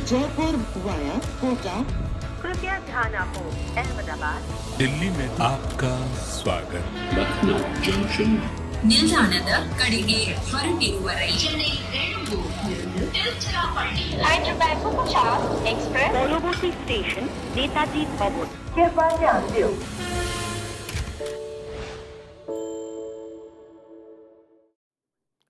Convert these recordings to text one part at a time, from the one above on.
Jaipur via Kota. कृपया ध्यान आपको अहमदाबाद दिल्ली में आपका स्वागत. Lucknow Junction. ನಿಲ್ದಾಣದ ಕಡೆಗೆ ಹೊರಟಿರುವ ರೈಲು Hyderabad Superfast Express পরবর্তী স্টেশন নেতাজি ভবন कृपया ध्यान दियो.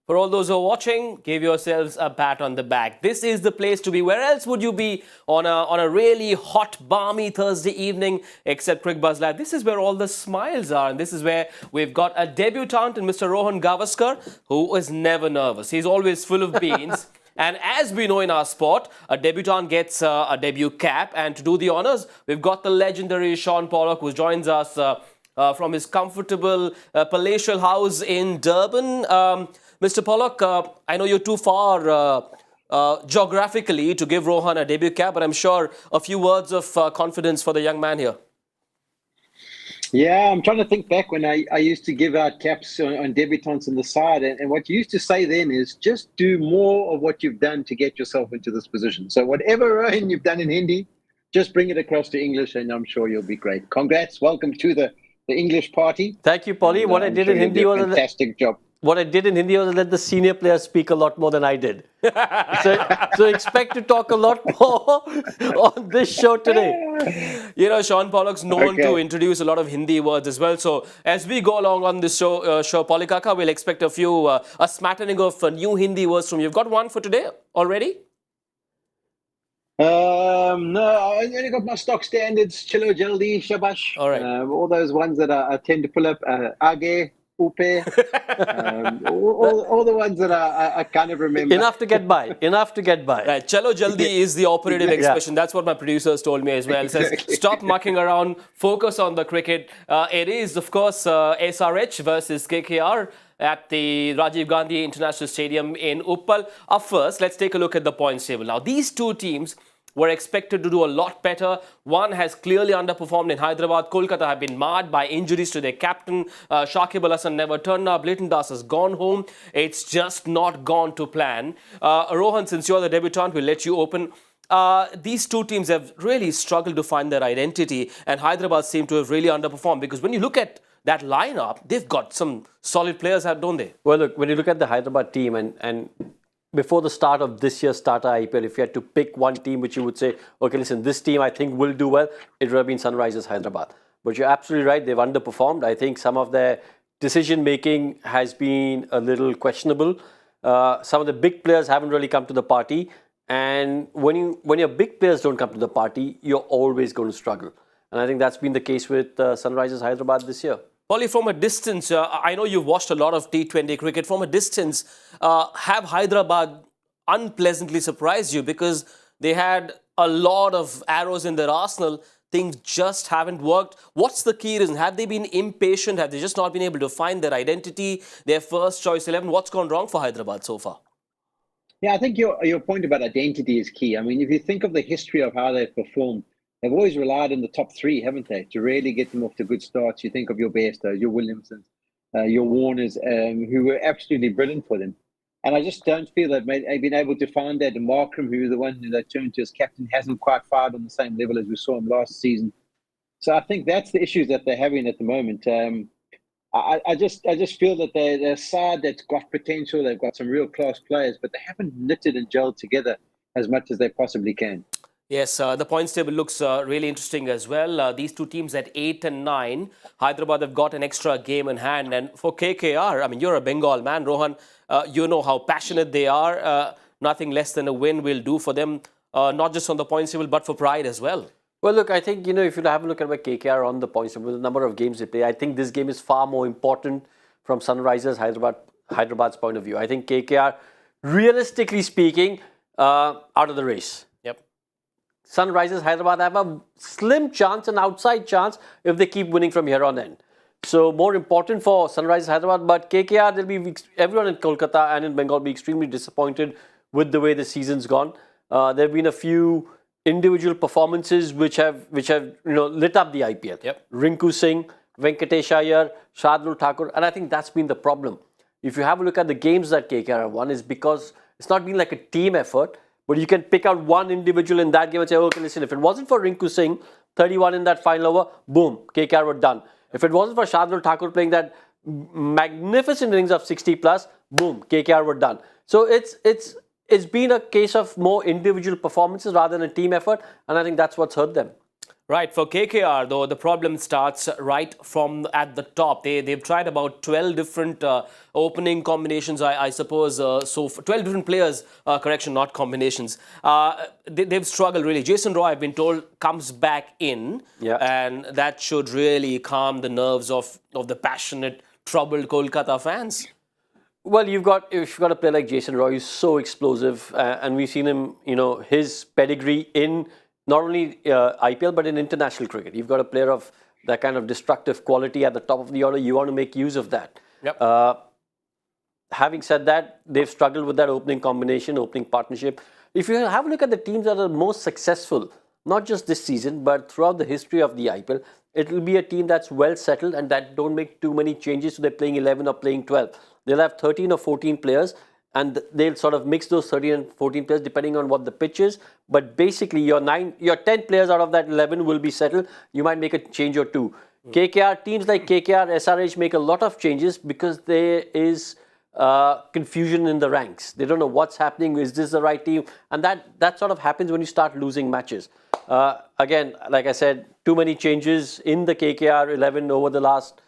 For all those who are watching, give yourselves a pat on the back. This is the place to be. Where else would you be on a really hot, balmy Thursday evening except Cricbuzz Live? This is where all the smiles are, and this is where we've got a debutant in Mr. Rohan Gavaskar, who is never nervous. He's always full of beans. And as we know in our sport, a debutant gets a debut cap. And to do the honours, we've got the legendary Shaun Pollock, who joins us from his comfortable palatial house in Durban. Mr. Pollock, I know you're too far geographically to give Rohan a debut cap, but I'm sure a few words of confidence for the young man here. Yeah, I'm trying to think back when I used to give out caps on debutants on the side. And what you used to say then is just do more of what you've done to get yourself into this position. So whatever, Rohan, you've done in Hindi, just bring it across to English and I'm sure you'll be great. Congrats. Welcome to the English party. Thank you, Polly. What I did in Hindi was a fantastic job. What I did in Hindi was let the senior players speak a lot more than I did. so expect to talk a lot more on this show today. You know, Shaun Pollock's known to introduce a lot of Hindi words as well. So as we go along on this show Polly Kaka, we'll expect a smattering of new Hindi words from you. You've got one for today already? No, I only got my stock standards. Chilo Jaldi, Shabash. All right. All those ones that I tend to pull up. Age, Upe. all the ones that I kind of remember. Enough to get by. Enough to get by. Right. Chalo Jaldi is the operative expression. That's what my producers told me as well. It says, stop mucking around, focus on the cricket. It is, of course, SRH versus KKR at the Rajiv Gandhi International Stadium in Uppal. Up first, let's take a look at the points table. Now, these two teams were expected to do a lot better. One has clearly underperformed in Hyderabad. Kolkata have been marred by injuries to their captain. Shakib Al Hasan never turned up. Leighton Das has gone home. It's just not gone to plan. Rohan, since you're the debutant, we'll let you open. These two teams have really struggled to find their identity, and Hyderabad seem to have really underperformed, because when you look at that lineup, they've got some solid players, don't they? Well, look, when you look at the Hyderabad team and before the start of this year's Tata IPL, if you had to pick one team which you would say, okay, listen, this team I think will do well, it would have been Sunrisers Hyderabad. But you're absolutely right, they've underperformed. I think some of their decision-making has been a little questionable. Some of the big players haven't really come to the party. And when your big players don't come to the party, you're always going to struggle. And I think that's been the case with Sunrisers Hyderabad this year. Polly, from a distance, I know you've watched a lot of T20 cricket. From a distance, have Hyderabad unpleasantly surprised you? Because they had a lot of arrows in their arsenal. Things just haven't worked. What's the key reason? Have they been impatient? Have they just not been able to find their identity, their first choice 11? What's gone wrong for Hyderabad so far? Yeah, I think your point about identity is key. I mean, if you think of the history of how they've performed, they've always relied on the top three, haven't they, to really get them off to good starts. You think of your Bairstows, your Williamsons, your Warners, who were absolutely brilliant for them. And I just don't feel that they've been able to find that. And Markram, who the one that turned to as captain, hasn't quite fired on the same level as we saw him last season. So I think that's the issues that they're having at the moment. I just feel that they're a side that's got potential. They've got some real class players, but they haven't knitted and gelled together as much as they possibly can. Yes, the points table looks really interesting as well. These two teams at 8 and 9. Hyderabad have got an extra game in hand. And for KKR, I mean, you're a Bengal man, Rohan. You know how passionate they are. Nothing less than a win will do for them, not just on the points table, but for pride as well. Well, look, I think, if you have a look at where KKR are on the points table, the number of games they play, I think this game is far more important from Sunrisers Hyderabad's point of view. I think KKR, realistically speaking, out of the race. Sunrisers Hyderabad have a slim chance, an outside chance, if they keep winning from here on in. So more important for Sunrisers Hyderabad, but KKR, everyone in Kolkata and in Bengal will be extremely disappointed with the way the season's gone. There have been a few individual performances which have lit up the IPL. Rinku Singh, Venkatesh Iyer, Shardul Thakur, and I think that's been the problem. If you have a look at the games that KKR have won, is because it's not been like a team effort, but you can pick out one individual in that game and say, okay, listen, if it wasn't for Rinku Singh, 31 in that final over, boom, KKR were done. If it wasn't for Shardul Thakur playing that magnificent innings of 60 plus, boom, KKR were done. So it's been a case of more individual performances rather than a team effort, and I think that's what's hurt them. Right, for KKR though, the problem starts right from at the top. They've tried about 12 different opening combinations, I suppose. So 12 different players, correction, not combinations. They've struggled really. Jason Roy, I've been told, comes back in, and that should really calm the nerves of the passionate, troubled Kolkata fans. Well, if you've got a player like Jason Roy, who's so explosive, and we've seen him, his pedigree in not only IPL but in international cricket. You've got a player of that kind of destructive quality at the top of the order. You want to make use of that. Yep. Having said that, they've struggled with that opening combination, opening partnership. If you have a look at the teams that are most successful, not just this season, but throughout the history of the IPL, it will be a team that's well settled and that don't make too many changes, so they're playing 11 or playing 12. They'll have 13 or 14 players, and they'll sort of mix those 13 and 14 players depending on what the pitch is. But basically, your 10 players out of that 11 will be settled. You might make a change or two. KKR, teams like KKR, SRH make a lot of changes because there is confusion in the ranks. They don't know what's happening. Is this the right team? And that sort of happens when you start losing matches. Again, like I said, too many changes in the KKR 11 over the last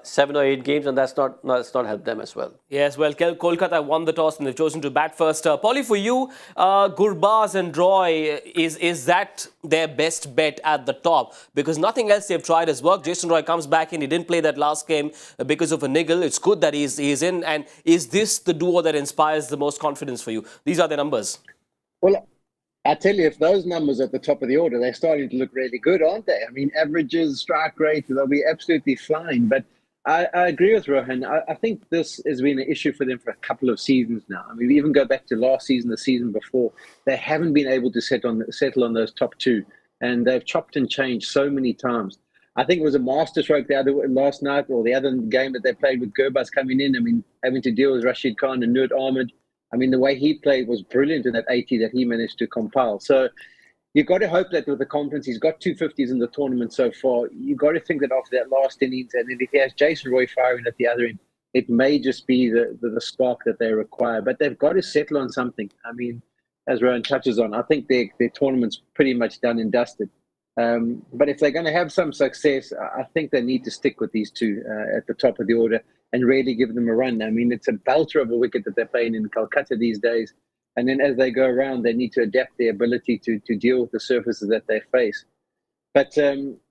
7 or 8 games, and that's not helped them as well. Yes, well, Kolkata won the toss and they've chosen to bat first. Polly, for you, Gurbaz and Roy, is that their best bet at the top? Because nothing else they've tried has worked. Jason Roy comes back in. He didn't play that last game because of a niggle. It's good that he's in. And is this the duo that inspires the most confidence for you? These are the numbers. Well, I tell you, if those numbers at the top of the order, they're starting to look really good, aren't they? I mean, averages, strike rate, they'll be absolutely flying. But I agree with Rohan. I think this has been an issue for them for a couple of seasons now. I mean, we even go back to last season, the season before. They haven't been able to settle on those top two. And they've chopped and changed so many times. I think it was a masterstroke last night, or the other game that they played with Cricbuzz coming in. I mean, having to deal with Rashid Khan and Nur Ahmed. I mean, the way he played was brilliant in that 80 that he managed to compile. So you've got to hope that with the confidence, he's got 250s in the tournament so far. You've got to think that after that last innings, and if he has Jason Roy firing at the other end, it may just be the spark that they require. But they've got to settle on something. I mean, as Rohan touches on, I think their tournament's pretty much done and dusted. But if they're going to have some success, I think they need to stick with these two at the top of the order and really give them a run. I mean, it's a belter of a wicket that they're playing in Kolkata these days. And then as they go around, they need to adapt their ability to deal with the surfaces that they face. But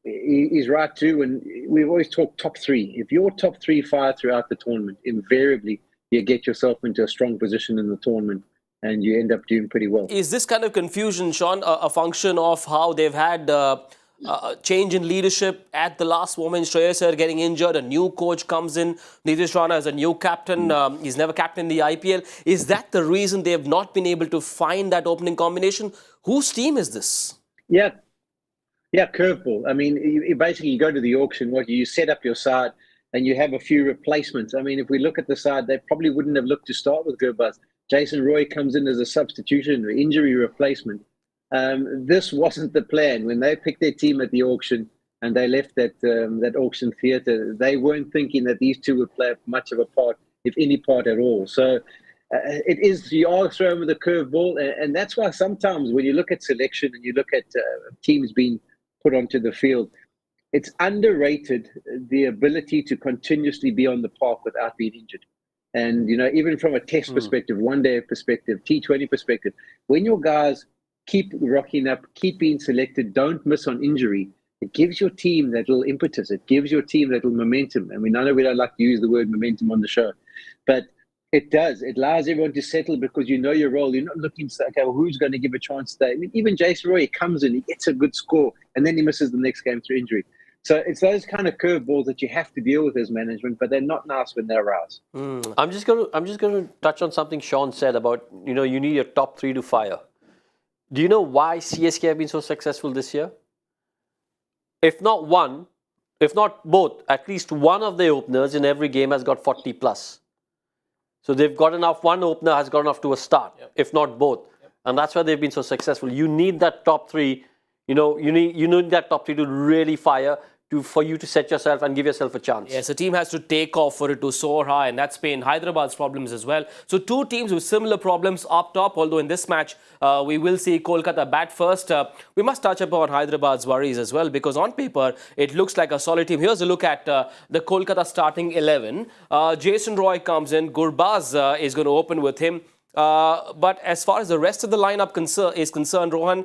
he's right too, and we've always talked top three. If your top three fire throughout the tournament, invariably you get yourself into a strong position in the tournament and you end up doing pretty well. Is this kind of confusion, Shaun, a function of how they've had change in leadership at the last moment? Shreyas Iyer getting injured, a new coach comes in, Nitish Rana is a new captain, he's never captained the IPL. Is that the reason they've not been able to find that opening combination? Whose team is this? Yeah, curveball. I mean, you basically go to the auction, you set up your side and you have a few replacements. I mean, if we look at the side, they probably wouldn't have looked to start with Gurbaz. Jason Roy comes in as a substitution or injury replacement. This wasn't the plan. When they picked their team at the auction and they left that auction theatre, they weren't thinking that these two would play much of a part, if any part at all. So you are thrown with a curveball, and that's why sometimes when you look at selection and you look at teams being put onto the field, it's underrated the ability to continuously be on the park without being injured. And, even from a test perspective, one-day perspective, T20 perspective, when your guys keep rocking up, keep being selected, don't miss on injury, it gives your team that little impetus. It gives your team that little momentum. I mean, I know we don't like to use the word momentum on the show, but it does. It allows everyone to settle because you know your role. You're not looking to say, okay, well, who's going to give a chance today? I mean, even Jason Roy comes in, he gets a good score, and then he misses the next game through injury. So it's those kind of curveballs that you have to deal with as management, but they're not nice when they arise. I'm just going to touch on something Shaun said about, you need your top three to fire. Do you know why CSK have been so successful this year? If not one, if not both, at least one of the openers in every game has got 40 plus. So they've got enough, one opener has got enough to a start, if not both. and that's why they've been so successful. You need that top three. You need that top three to really fire. For you to set yourself and give yourself a chance. Yes, a team has to take off for it to soar high, and that's been Hyderabad's problems as well. So two teams with similar problems up top, although in this match, we will see Kolkata bat first. We must touch upon Hyderabad's worries as well, because on paper, it looks like a solid team. Here's a look at the Kolkata starting 11. Jason Roy comes in. Cricbuzz is going to open with him. But as far as the rest of the lineup is concerned, Rohan,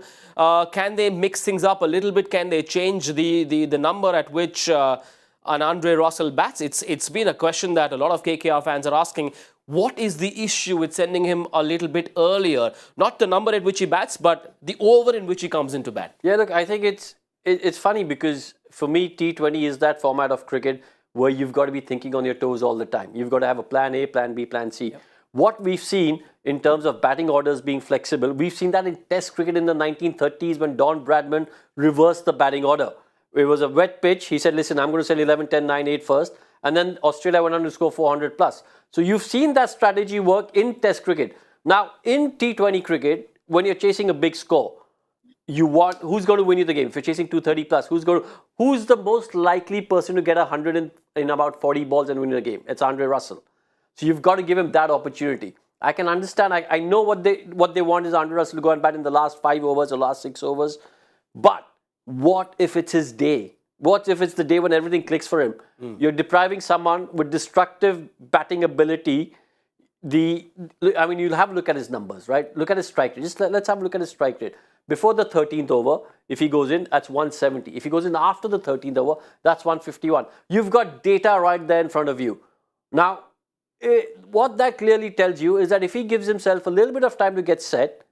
can they mix things up a little bit? Can they change the number at which an Andre Russell bats? It's been a question that a lot of KKR fans are asking. What is the issue with sending him a little bit earlier? Not the number at which he bats, but the over in which he comes into bat. Yeah, look, I think it's funny because for me, T20 is that format of cricket where you've got to be thinking on your toes all the time. You've got to have a plan A, plan B, plan C. Yep. What we've seen in terms of batting orders being flexible, we've seen that in Test cricket in the 1930s when Don Bradman reversed the batting order. It was a wet pitch. He said, listen, I'm going to sell 11, 10, 9, 8 first. And then Australia went on to score 400 plus. So you've seen that strategy work in Test cricket. Now, in T20 cricket, when you're chasing a big score, you want who's going to win you the game? If you're chasing 230 plus, who's the most likely person to get 100 in about 40 balls and win the game? It's Andre Russell. So you've got to give him that opportunity. I can understand. I know what they want is Andre Russell to go and bat in the last 5 overs or last 6 overs. But what if it's his day? What if it's the day when everything clicks for him? You're depriving someone with destructive batting ability. You'll have a look at his numbers, right? Look at his strike rate. Let's have a look at his strike rate. Before the 13th over, if he goes in, that's 170. If he goes in after the 13th over, that's 151. You've got data right there in front of you. Now, what that clearly tells you is that if he gives himself a little bit of time to get set,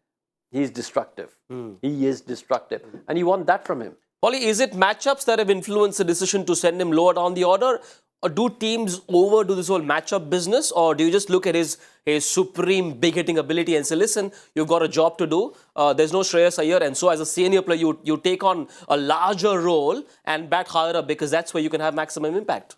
he's destructive. He is destructive. And you want that from him. Ollie, is it matchups that have influenced the decision to send him lower down the order? Or do teams overdo this whole matchup business? Or do you just look at his supreme big hitting ability and say, listen, you've got a job to do. There's no Shreyas Iyer. And so as a senior player, you take on a larger role and bat higher up because that's where you can have maximum impact.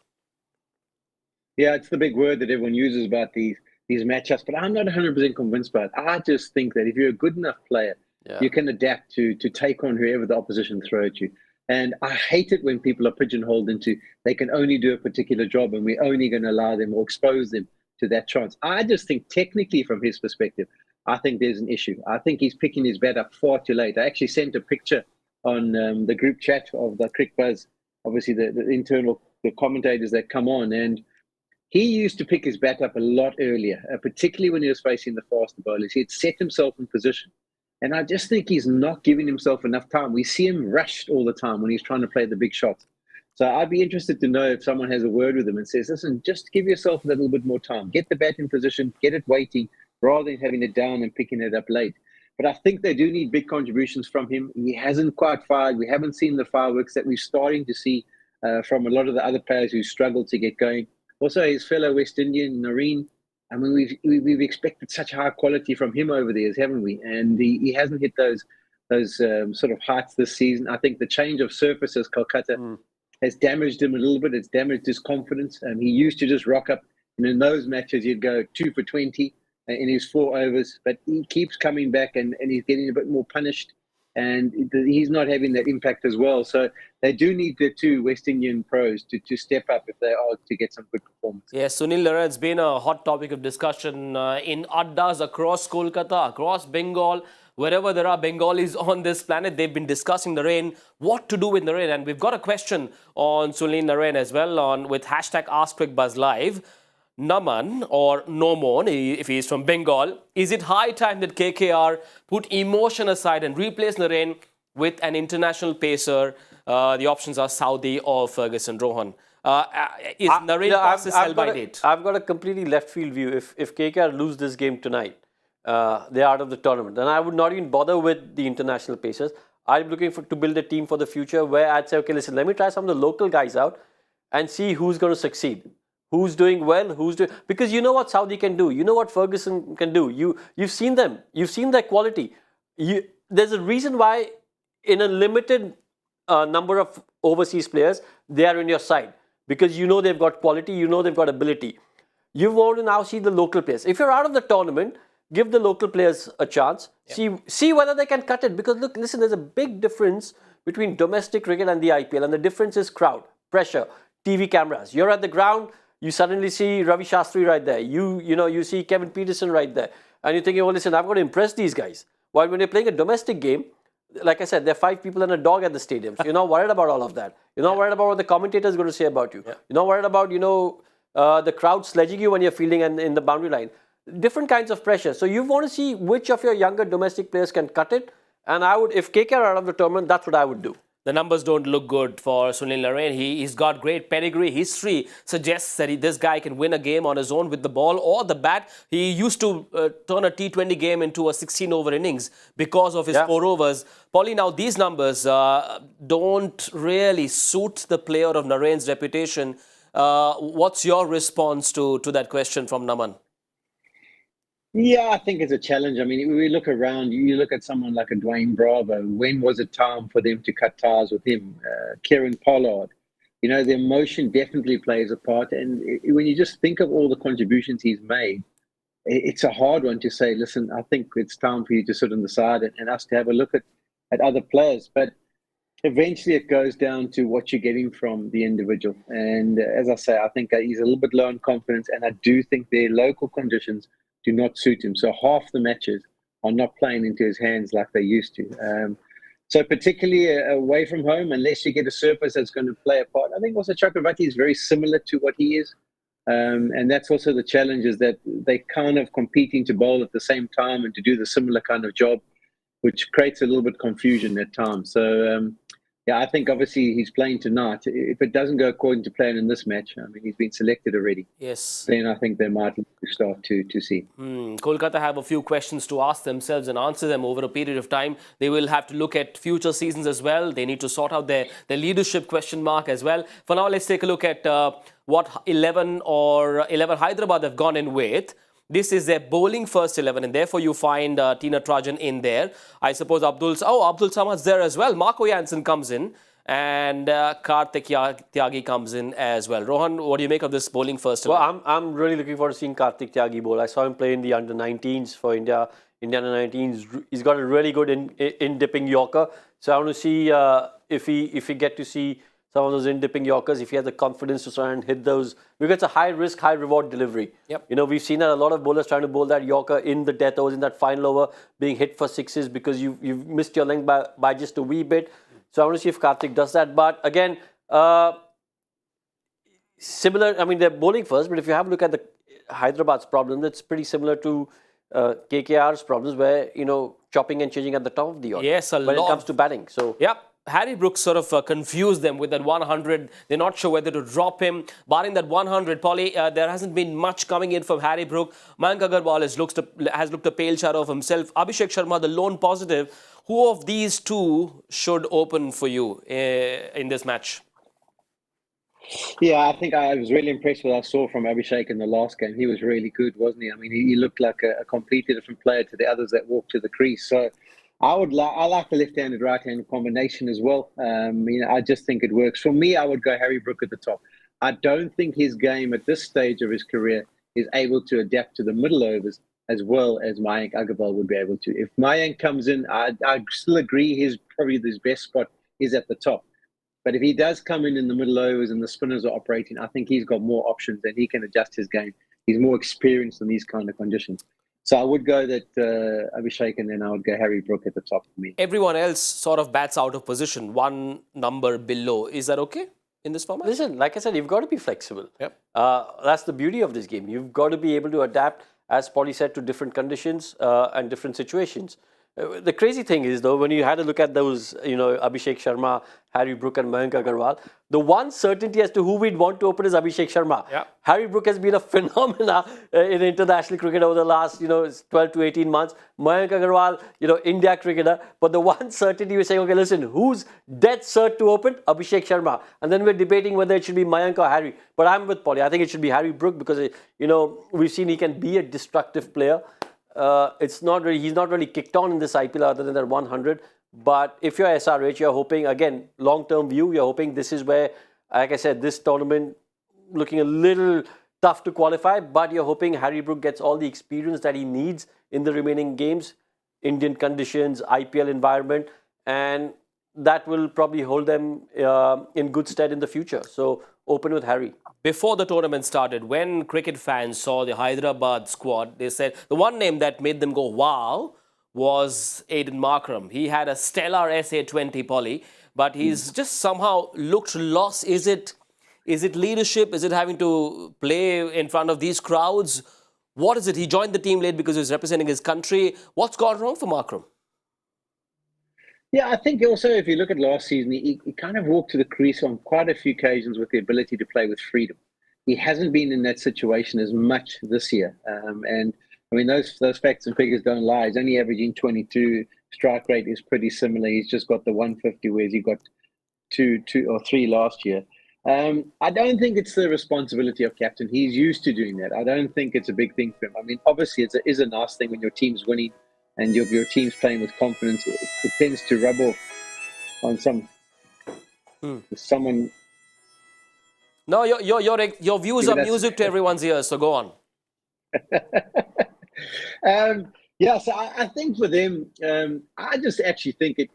Yeah, it's the big word that everyone uses about these matchups, but I'm not 100% convinced by it. I just think that if you're a good enough player, you can adapt to take on whoever the opposition throw at you. And I hate it when people are pigeonholed into they can only do a particular job and we're only going to allow them or expose them to that chance. I just think technically from his perspective, I think there's an issue. I think he's picking his bat up far too late. I actually sent a picture on the group chat of the Cricbuzz, obviously the internal commentators that come on, and he used to pick his bat up a lot earlier, particularly when he was facing the faster bowlers. He had set himself in position. And I just think he's not giving himself enough time. We see him rushed all the time when he's trying to play the big shots. So I'd be interested to know if someone has a word with him and says, listen, just give yourself a little bit more time. Get the bat in position, get it waiting, rather than having it down and picking it up late. But I think they do need big contributions from him. He hasn't quite fired. We haven't seen the fireworks that we're starting to see from a lot of the other players who struggled to get going. Also, his fellow West Indian, Nareen, I mean, we've expected such high quality from him over the years, haven't we? And he hasn't hit those sort of heights this season. I think the change of surfaces, Kolkata, has damaged him a little bit. It's damaged his confidence. He used to just rock up, and in those matches he'd go 2 for 20 in his 4 overs. But he keeps coming back, and he's getting a bit more punished. And he's not having that impact as well. So they do need the 2 West Indian pros to step up if they are to get some good performance. Yes, Sunil Narine, it's been a hot topic of discussion in Addas across Kolkata, across Bengal. Wherever there are Bengalis on this planet, they've been discussing the rain, what to do with the rain. And we've got a question on Sunil Narine as well with hashtag #AskCricBuzzLive. Naman or Nomon, if he is from Bengal, is it high time that KKR put emotion aside and replace Narine with an international pacer? The options are Saudi or Ferguson. Rohan. Is Narine past his sell-by date? I've got a completely left field view. If KKR lose this game tonight, they're out of the tournament. Then I would not even bother with the international pacers. I'm looking to build a team for the future where I'd say, okay, listen, let me try some of the local guys out and see who's going to succeed. Who's doing well, because you know what Saudi can do. You know what Ferguson can do. You've seen them. You've seen their quality. There's a reason why in a limited number of overseas players, they are in your side. Because you know they've got quality, you know they've got ability. You want to now see the local players. If you're out of the tournament, give the local players a chance. See whether they can cut it. Because look, listen, there's a big difference between domestic cricket and the IPL, and the difference is crowd, pressure, TV cameras. You're at the ground, you suddenly see Ravi Shastri right there. You see Kevin Peterson right there, and you're thinking, oh, listen, I've got to impress these guys. While when you're playing a domestic game, like I said, there are 5 people and a dog at the stadium. So you're not worried about all of that. You're not worried about what the commentator is going to say about you. You're not worried about, the crowd sledging you when you're fielding and in the boundary line. Different kinds of pressure. So you want to see which of your younger domestic players can cut it. And I would, if KKR are out of the tournament, that's what I would do. The numbers don't look good for Sunil Narine. He's got great pedigree. History suggests that this guy can win a game on his own with the ball or the bat. He used to turn a T20 game into a 16-over innings because of his 4 overs. Paulie, now these numbers don't really suit the player of Narine's reputation. What's your response to that question from Naman? Yeah, I think it's a challenge. I mean, we look around, you look at someone like a Dwayne Bravo. When was it time for them to cut ties with him? Kieran Pollard. The emotion definitely plays a part. And when you just think of all the contributions he's made, it's a hard one to say, listen, I think it's time for you to sit on the side and us to have a look at other players. But eventually it goes down to what you're getting from the individual. And as I say, I think he's a little bit low in confidence. And I do think their local conditions do not suit him. So half the matches are not playing into his hands like they used to. So particularly away from home, unless you get a surface that's going to play a part. I think also Chakravarti is very similar to what he is. And that's also the challenge, is that they kind of competing to bowl at the same time and to do the similar kind of job, which creates a little bit of confusion at times. So, I think obviously he's playing tonight. If it doesn't go according to plan in this match, I mean, he's been selected already. Yes. Then I think they might start to see. Kolkata have a few questions to ask themselves and answer them over a period of time. They will have to look at future seasons as well. They need to sort out their leadership question mark as well. For now, let's take a look at what 11 Hyderabad have gone in with. This is their bowling first 11, and therefore you find Tina Trajan in there. I suppose Abdul Samad's there as well. Marco Jansen comes in, and Karthik Tyagi comes in as well. Rohan, what do you make of this bowling first 11? Well, I'm really looking forward to seeing Karthik Tyagi bowl. I saw him play in the under-19s for India. India under-19s. He's got a really good in-dipping Yorker. So I want to see if we get to see some of those in-dipping Yorkers, if he has the confidence to try and hit those, because it's a high-risk, high-reward delivery. Yep. We've seen that a lot of bowlers trying to bowl that Yorker in the death overs, in that final over, being hit for 6s because you've missed your length by just a wee bit. So I want to see if Karthik does that. But again, similar, I mean, they're bowling first, but if you have a look at the Hyderabad's problem, it's pretty similar to KKR's problems, where, chopping and changing at the top of the order. Yes, when it comes to batting. So yep. Harry Brooks sort of confused them with that 100. They're not sure whether to drop him. Barring that 100, Paulie, there hasn't been much coming in from Harry Brooks. Mayank Agarwal has looked a pale shadow of himself. Abhishek Sharma, the lone positive. Who of these two should open for you in this match? Yeah, I think I was really impressed with what I saw from Abhishek in the last game. He was really good, wasn't he? I mean, he looked like a completely different player to the others that walked to the crease. So I like the left-handed, right-handed combination as well. I just think it works. For me, I would go Harry Brook at the top. I don't think his game at this stage of his career is able to adapt to the middle overs as well as Mayank Agarwal would be able to. If Mayank comes in, I still agree his best spot is at the top. But if he does come in the middle overs and the spinners are operating, I think he's got more options and he can adjust his game. He's more experienced in these kind of conditions. So I would go that Abhishek, and then I would go Harry Brook at the top for me. Everyone else sort of bats out of position, one number below. Is that okay in this format? Listen, like I said, you've got to be flexible. Yep. That's the beauty of this game. You've got to be able to adapt, as Paulie said, to different conditions and different situations. The crazy thing is, though, when you had a look at those, Abhishek Sharma, Harry Brook and Mayank Agarwal, the one certainty as to who we'd want to open is Abhishek Sharma. Yeah. Harry Brook has been a phenomena in international cricket over the last, 12 to 18 months. Mayank Agarwal, India cricketer. But the one certainty we're saying, okay, listen, who's dead cert to open? Abhishek Sharma. And then we're debating whether it should be Mayank or Harry. But I'm with Paulie. I think it should be Harry Brook because, we've seen he can be a destructive player. He's not really kicked on in this IPL other than that 100. But if you're SRH, you're hoping, again, long-term view, you're hoping this is where, like I said, this tournament looking a little tough to qualify, but you're hoping Harry Brook gets all the experience that he needs in the remaining games, Indian conditions, IPL environment, and that will probably hold them in good stead in the future. So open with Harry. Before the tournament started, when cricket fans saw the Hyderabad squad, they said the one name that made them go wow was Aiden Markram. He had a stellar SA20 Polly, but he's just somehow looked lost. Is it leadership? Is it having to play in front of these crowds? What is it? He joined the team late because he was representing his country. What's gone wrong for Markram? Yeah, I think also if you look at last season, he kind of walked to the crease on quite a few occasions with the ability to play with freedom. He hasn't been in that situation as much this year. And I mean, those facts and figures don't lie. He's only averaging 22. Strike rate is pretty similar. He's just got the 150, whereas he got two or three last year. I don't think it's the responsibility of captain. He's used to doing that. I don't think it's a big thing for him. I mean, obviously, it is a nice thing when your team's winning and your team's playing with confidence. It tends to rub off on someone. No, your views are music to everyone's ears, so go on. Yeah, so I think for them, I just actually think it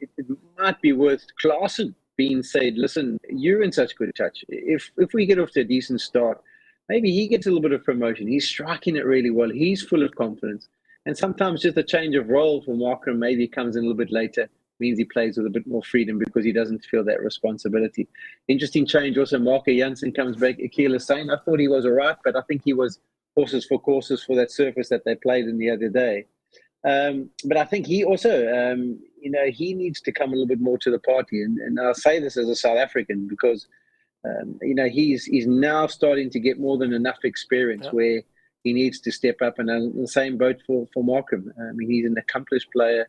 might be worth Klaasen being said, listen, you're in such good touch. If we get off to a decent start, maybe he gets a little bit of promotion. He's striking it really well. He's full of confidence. And sometimes just a change of role for Markram maybe comes in a little bit later, means he plays with a bit more freedom because he doesn't feel that responsibility. Interesting change also, Marco Jansen comes back. Akil Hussain, I thought he was all right, but I think he was horses for courses for that surface that they played in the other day. But I think he also, he needs to come a little bit more to the party. And I'll say this as a South African because, he's now starting to get more than enough experience where he needs to step up. And the same boat for Markram. I mean, he's an accomplished player,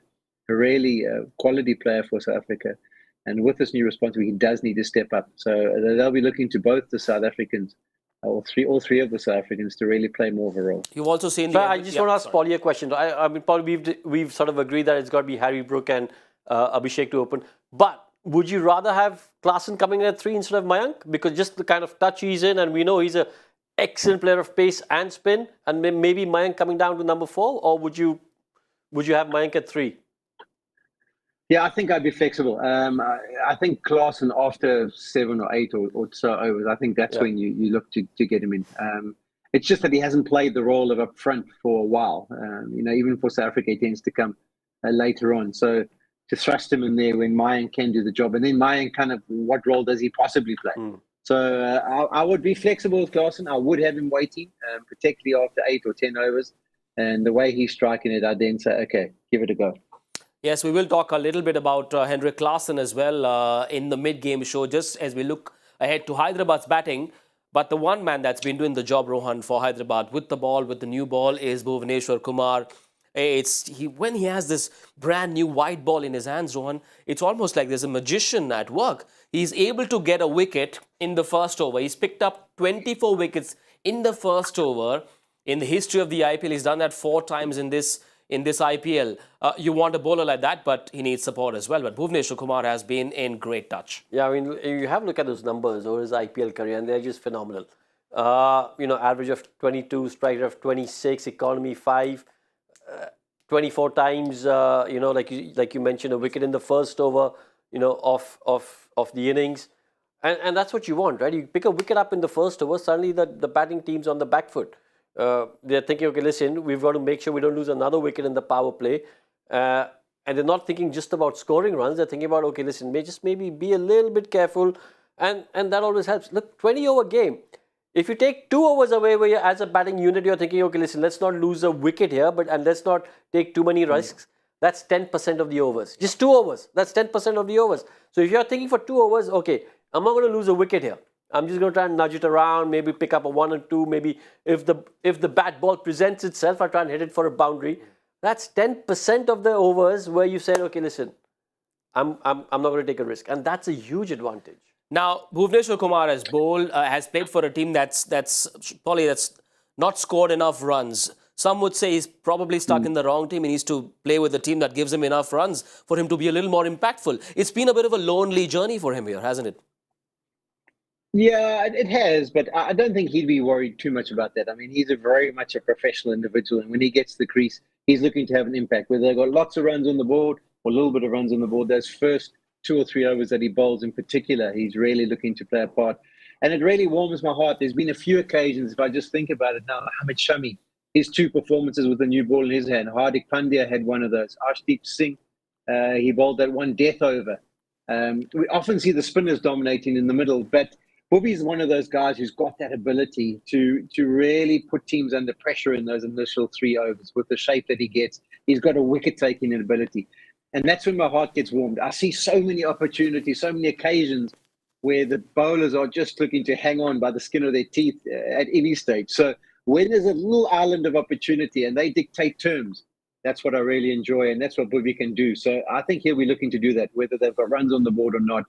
a really quality player for South Africa. And with this new responsibility, he does need to step up. So they'll be looking to both the South Africans, all three of the South Africans, to really play more of a role. You've also seen. I just want to ask Paulie a question. I mean, Paul, we've sort of agreed that it's got to be Harry Brook and Abhishek to open. But would you rather have Klaasen coming in at 3 instead of Mayank? Because just the kind of touch he's in, and we know he's an excellent player of pace and spin, and maybe Mayank coming down to number 4, or would you have Mayank at 3? Yeah, I think I'd be flexible. I think Klaasen after 7 or 8 or so overs, I think that's when you look to get him in. It's just that he hasn't played the role of up front for a while. Even for South Africa, he tends to come later on. So to thrust him in there when Mayank can do the job, and then Mayank kind of, what role does he possibly play? So I would be flexible with Klaasen. I would have him waiting, particularly after 8 or 10 overs. And the way he's striking it, I'd then say, okay, give it a go. Yes, we will talk a little bit about Henrik Klaasen as well in the mid-game show, just as we look ahead to Hyderabad's batting. But the one man that's been doing the job, Rohan, for Hyderabad with the ball, with the new ball, is Bhuvneshwar Kumar. When he has this brand new white ball in his hands, Rohan, it's almost like there's a magician at work. He's able to get a wicket in the first over. He's picked up 24 wickets in the first over. In the history of the IPL, he's done that 4 times in this IPL. You want a bowler like that, but he needs support as well. But Bhuvneshwar Kumar has been in great touch. Yeah, I mean, you have a look at those numbers over his IPL career, and they're just phenomenal. Average of 22, strike rate of 26, economy 5, 24 times. Like you mentioned, a wicket in the first over. Of the innings, and that's what you want, right? You pick a wicket up in the first over, suddenly the batting team's on the back foot. They're thinking, okay, listen, we've got to make sure we don't lose another wicket in the power play. And they're not thinking just about scoring runs. They're thinking about, okay, listen, maybe be a little bit careful. And that always helps. Look, 20-over game. If you take 2 overs away where you're, as a batting unit, you're thinking, okay, listen, let's not lose a wicket here, and let's not take too many risks. That's 10% of the overs. Just 2 overs. That's 10% of the overs. So if you're thinking for 2 overs, okay, I'm not going to lose a wicket here. I'm just going to try and nudge it around, maybe pick up a 1 or 2. Maybe if the bat ball presents itself, I'll try and hit it for a boundary. That's 10% of the overs where you said, okay, listen, I'm not going to take a risk. And that's a huge advantage. Now, Bhuvneshwar Kumar has played for a team that's not scored enough runs. Some would say he's probably stuck in the wrong team. He needs to play with a team that gives him enough runs for him to be a little more impactful. It's been a bit of a lonely journey for him here, hasn't it? Yeah, it has, but I don't think he'd be worried too much about that. I mean, he's a very much a professional individual, and when he gets to the crease, he's looking to have an impact. Whether they've got lots of runs on the board or a little bit of runs on the board, those first 2 or 3 overs that he bowls in particular, he's really looking to play a part. And it really warms my heart. There's been a few occasions, if I just think about it now, Ahmed Shami, his 2 performances with the new ball in his hand. Hardik Pandya had one of those. Arshdeep Singh, he bowled that one death over. We often see the spinners dominating in the middle, but Bobby's one of those guys who's got that ability to really put teams under pressure in those initial 3 overs with the shape that he gets. He's got a wicket-taking ability. And that's when my heart gets warmed. I see so many opportunities, so many occasions where the bowlers are just looking to hang on by the skin of their teeth at any stage. So when there's a little island of opportunity and they dictate terms, that's what I really enjoy, and that's what Bobby can do. So I think he'll be looking to do that, whether they've got runs on the board or not.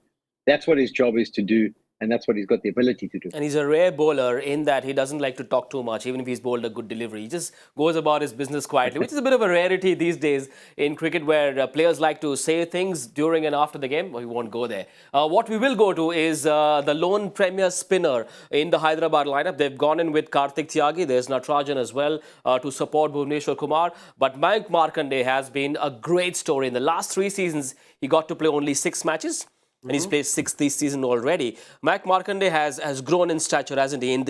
That's what his job is to do. And that's what he's got the ability to do. And he's a rare bowler in that he doesn't like to talk too much, even if he's bowled a good delivery. He just goes about his business quietly, which is a bit of a rarity these days in cricket, where players like to say things during and after the game. Well, we won't go there. What we will go to is the lone premier spinner in the Hyderabad lineup. They've gone in with Karthik Tyagi. There's Natarajan as well to support Bhuvneshwar Kumar. But Mayank Markanday has been a great story. In the last 3 seasons, he got to play only 6 matches. And he's played 6 this season already. Mayank Markanday has grown in stature, hasn't he, in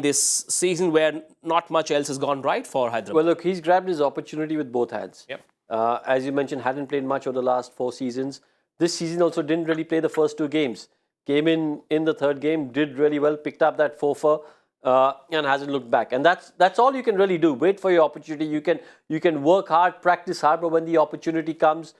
this season where not much else has gone right for Hyderabad. Well, look, he's grabbed his opportunity with both hands. Yep. As you mentioned, hadn't played much over the last 4 seasons. This season also didn't really play the first 2 games. Came in the 3rd game, did really well, picked up that 4-4, and hasn't looked back. And that's all you can really do. Wait for your opportunity. You can work hard, practice hard, but when the opportunity comes,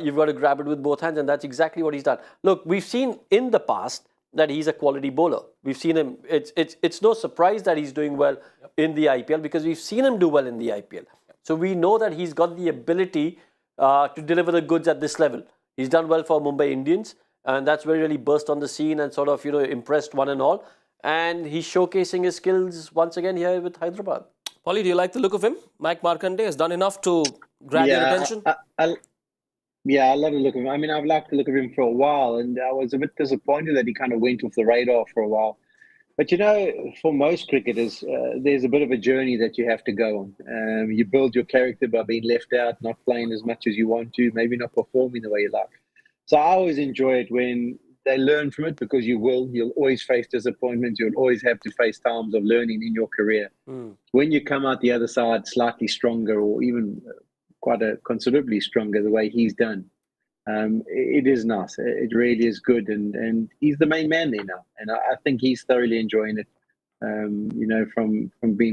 you've got to grab it with both hands, and that's exactly what he's done. Look, we've seen in the past that he's a quality bowler. We've seen him. It's no surprise that he's doing well in the IPL, because we've seen him do well in the IPL. So we know that he's got the ability to deliver the goods at this level. He's done well for Mumbai Indians, and that's where he really burst on the scene and sort of impressed one and all. And he's showcasing his skills once again here with Hyderabad. Polly, do you like the look of him? Mayank Markanday has done enough to grab your attention? I love the look of him. I mean, I've liked the look of him for a while, and I was a bit disappointed that he kind of went off the radar for a while. But, for most cricketers, there's a bit of a journey that you have to go on. You build your character by being left out, not playing as much as you want to, maybe not performing the way you like. So I always enjoy it when they learn from it, because you'll always face disappointments. You'll always have to face times of learning in your career. When you come out the other side slightly stronger, or even quite considerably stronger the way he's done, it is nice. It really is good, and he's the main man there now, and I think he's thoroughly enjoying it. From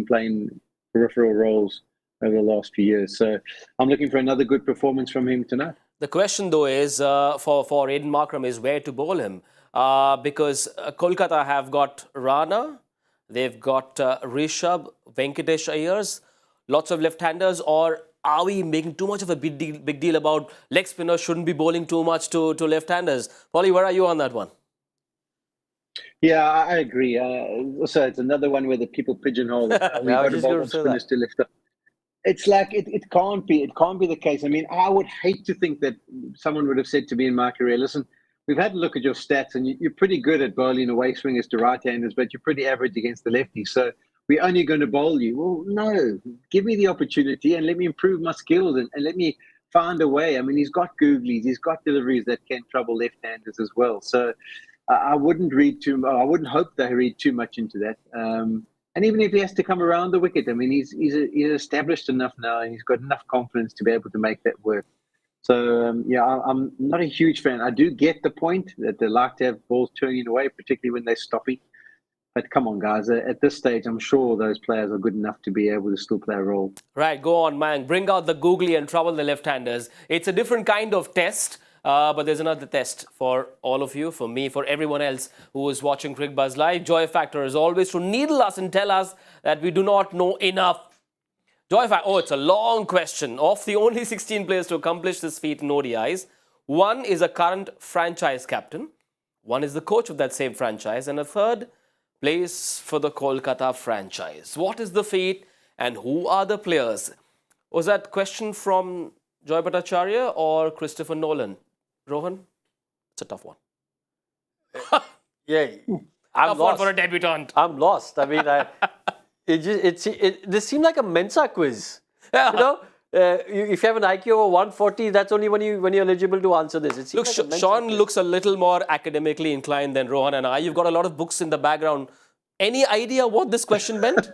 playing peripheral roles over the last few years. So I'm looking for another good performance from him tonight. The question, though, is for Aiden Markram is where to bowl him, because Kolkata have got Rana, they've got Rishabh, Venkatesh Ayers, lots of left-handers. Or are we making too much of a big deal about leg spinners shouldn't be bowling too much to left-handers? Polly, where are you on that one? Yeah, I agree. So it's another one where the people pigeonhole it. We've got to bowl spinners to left. It's like it can't be the case. I mean, I would hate to think that someone would have said to me in my career, listen, we've had a look at your stats and you're pretty good at bowling away swingers to right-handers, but you're pretty average against the lefties. So we're only going to bowl you. Well, no, give me the opportunity and let me improve my skills and let me find a way. I mean, he's got googlies, he's got deliveries that can trouble left-handers as well. So I wouldn't hope they read too much into that. And even if he has to come around the wicket, I mean, he's established enough now, and he's got enough confidence to be able to make that work. So, I'm not a huge fan. I do get the point that they like to have balls turning away, particularly when they're stopping. But come on, guys, at this stage, I'm sure those players are good enough to be able to still play a role. Right, go on, man. Bring out the googly and trouble the left-handers. It's a different kind of test. But there's another test for all of you, for me, for everyone else who is watching Cricbuzz Live. Joy factor is always to needle us and tell us that we do not know enough. Joy factor, it's a long question. Of the only 16 players to accomplish this feat in ODIs, one is a current franchise captain, one is the coach of that same franchise, and a third plays for the Kolkata franchise. What is the feat and who are the players? Was that question from Joy Bhattacharya or Christopher Nolan? Rohan, it's a tough one. Yeah, I'm Tough one lost. for a debutant. I'm lost. I mean, this seemed like a Mensa quiz. Yeah. You know, if you have an IQ over 140, that's only when you're eligible to answer this. It Look, seems like a Mensa Shaun quiz. looks a little more academically inclined than Rohan and I. You've got a lot of books in the background. Any idea what this question meant?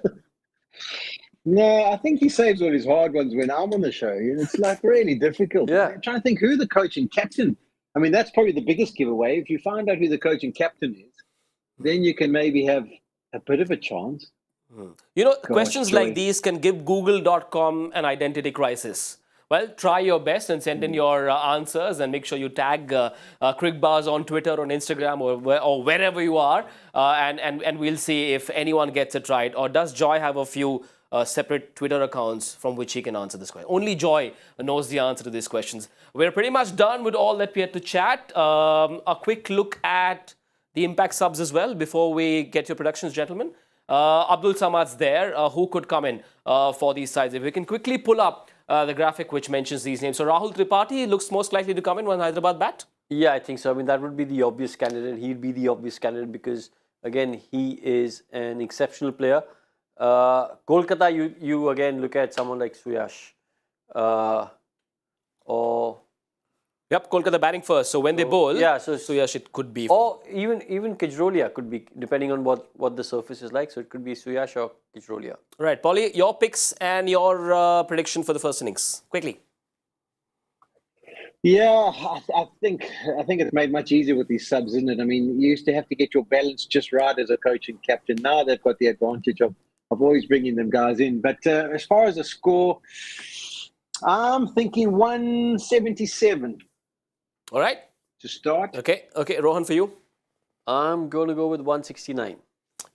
No, I think he saves all his hard ones when I'm on the show. It's like really difficult. Yeah. I'm trying to think who the coach and captain. I mean, that's probably the biggest giveaway. If you find out who the coach and captain is, then you can maybe have a bit of a chance. You know, Gosh, questions Joy. like these can give Google.com an identity crisis. Well, try your best and send in your answers, and make sure you tag Cricbuzz on Twitter, on Instagram, or wherever you are, and we'll see if anyone gets it right. Or does Joy have a few separate Twitter accounts from which he can answer this question? Only Joy knows the answer to these questions. We're pretty much done with all that we had to chat. A quick look at the Impact subs as well before we get your predictions, gentlemen. Abdul Samad's there. Who could come in for these sides? If we can quickly pull up the graphic which mentions these names. So Rahul Tripathi looks most likely to come in when Hyderabad bat. Yeah, I think so. I mean, that would be the obvious candidate. He'd be the obvious candidate because, again, he is an exceptional player. Kolkata, you again look at someone like Suyash. Or Yep, Kolkata batting first. So when they bowl, yeah, so Suyash, it could be. Or even Kijrolia could be, depending on what the surface is like. So it could be Suyash or Kijrolia. Right, Polly, your picks and your prediction for the first innings. Quickly. Yeah, I think it's made much easier with these subs, isn't it? I mean, you used to have to get your balance just right as a coach and captain. Now they've got the advantage of always bringing them guys in. But as far as the score, I'm thinking 177. All right. To start. Okay, Rohan, for you? I'm going to go with 169.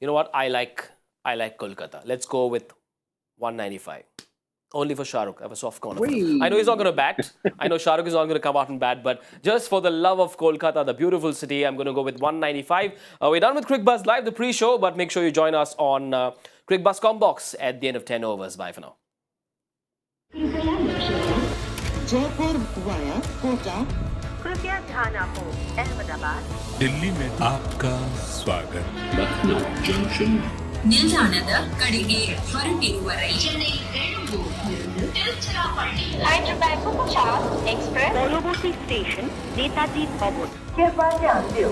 You know what? I like Kolkata. Let's go with 195. Only for Shah Rukh. I have a soft corner. I know he's not going to bat. I know Shah Rukh is not going to come out and bat. But just for the love of Kolkata, the beautiful city, I'm going to go with 195. We're done with Cricbuzz Live, the pre-show. But make sure you join us on Cricbuzz Combox at the end of 10 overs. Bye for now. Jaipur via Kota. कृपया ध्यान आपो अहमदाबाद दिल्ली में आपका स्वागत Lucknow Junction. ನಿಲ್ದಾಣದ ಕಡೆಗೆ ಹೊರಟಿರುವವರೇ Chennai Hyderabad Superfast Express পরবর্তী station Netaji ভবন। कृपया ध्यान दो